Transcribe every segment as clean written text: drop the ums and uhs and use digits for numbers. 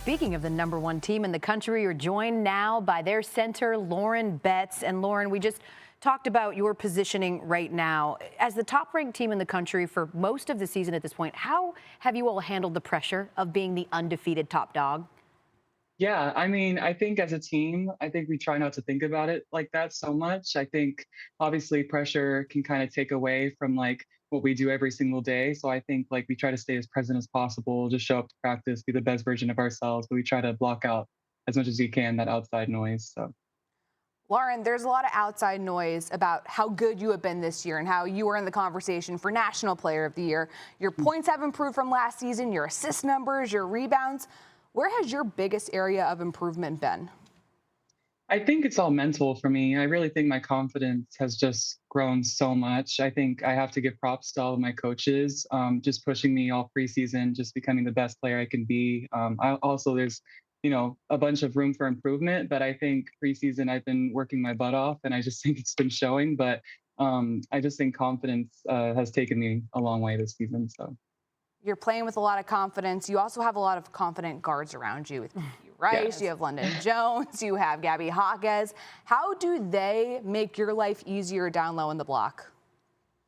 Speaking of the #1 team in the country, you're joined now by their center, Lauren Betts. And Lauren, we just talked about your positioning right now. As the top-ranked team in the country for most of the season at this point, how have you all handled the pressure of being the undefeated top dog? Yeah, I mean, I think as a team, I think we try not to think about it like that so much. I think obviously pressure can kind of take away from like what we do every single day. So I think like we try to stay as present as possible, just show up to practice, be the best version of ourselves, but we try to block out as much as we can that outside noise. So Lauren, there's a lot of outside noise about how good you have been this year and how you are in the conversation for National Player of the Year. Your points have improved from last season, your assist numbers, your rebounds. Where has your biggest area of improvement been? I think it's all mental for me. I really think my confidence has just grown so much. I think I have to give props to all of my coaches, just pushing me all preseason, just becoming the best player I can be. There's, a bunch of room for improvement, but I think preseason I've been working my butt off, and I just think it's been showing. But I just think confidence has taken me a long way this season. So. You're playing with a lot of confidence. You also have a lot of confident guards around you with you, Rice, Yes. you have London Jones, you have Gabby Hawkes. How do they make your life easier down low in the block?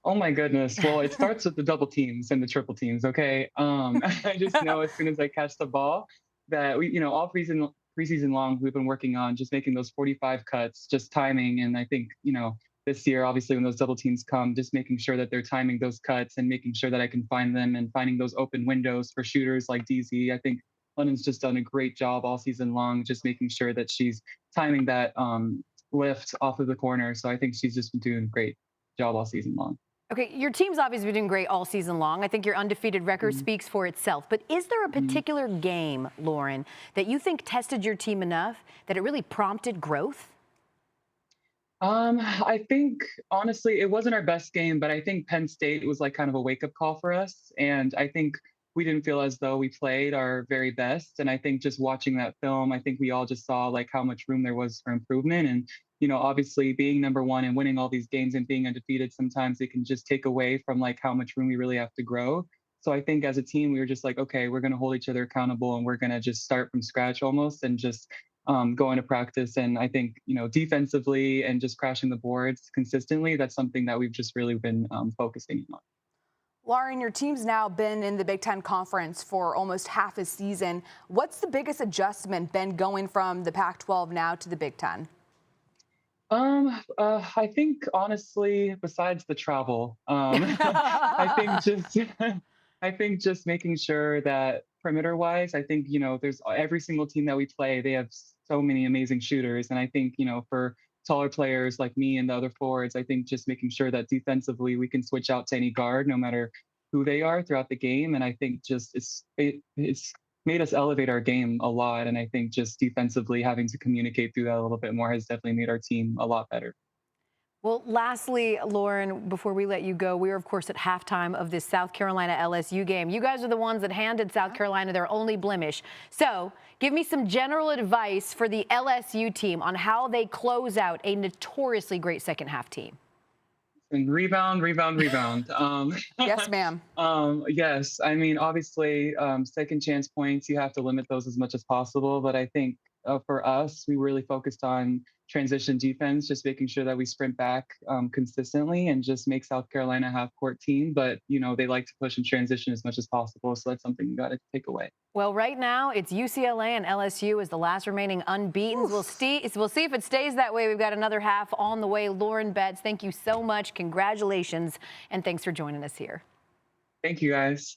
Oh my goodness. Well, it starts with the double teams and the triple teams. Okay. I just know as soon as I catch the ball that all preseason long, we've been working on just making those 45 cuts, just timing. And I think, this year, obviously, when those double teams come, just making sure that they're timing those cuts and making sure that I can find them and finding those open windows for shooters like DZ. I think London's just done a great job all season long, just making sure that she's timing that lift off of the corner. So I think she's just been doing a great job all season long. Okay, your team's obviously been doing great all season long. I think your undefeated record Mhm. speaks for itself. But is there a Mhm. particular game, Lauren, that you think tested your team enough that it really prompted growth? I think honestly, it wasn't our best game, but I think Penn State was like kind of a wake-up call for us. And I think we didn't feel as though we played our very best. And I think just watching that film, I think we all just saw like how much room there was for improvement. And, obviously being #1 and winning all these games and being undefeated, sometimes it can just take away from like how much room we really have to grow. So I think as a team, we were just like, okay, we're going to hold each other accountable and we're going to just start from scratch almost and just going to practice. And I think, defensively and just crashing the boards consistently, that's something that we've just really been focusing on. Lauren, your team's now been in the Big Ten Conference for almost half a season. What's the biggest adjustment been going from the Pac-12 now to the Big Ten? I think honestly, besides the travel, I think just I think just making sure that perimeter wise, I think, there's every single team that we play, they have so many amazing shooters. And I think, for taller players like me and the other forwards, I think just making sure that defensively we can switch out to any guard no matter who they are throughout the game. And I think just it's made us elevate our game a lot. And I think just defensively having to communicate through that a little bit more has definitely made our team a lot better. Well, lastly, Lauren, before we let you go, we are, of course, at halftime of this South Carolina LSU game. You guys are the ones that handed South Carolina their only blemish. So give me some general advice for the LSU team on how they close out a notoriously great second half team. And rebound, rebound, rebound. Yes, ma'am. Yes, I mean, obviously, second chance points, you have to limit those as much as possible. But I think for us, we really focused on transition defense, just making sure that we sprint back consistently and just make South Carolina a half court team. But, they like to push in transition as much as possible. So that's something you got to take away. Well, right now it's UCLA and LSU as the last remaining unbeaten. We'll see if it stays that way. We've got another half on the way. Lauren Betts, thank you so much. Congratulations, and thanks for joining us here. Thank you, guys.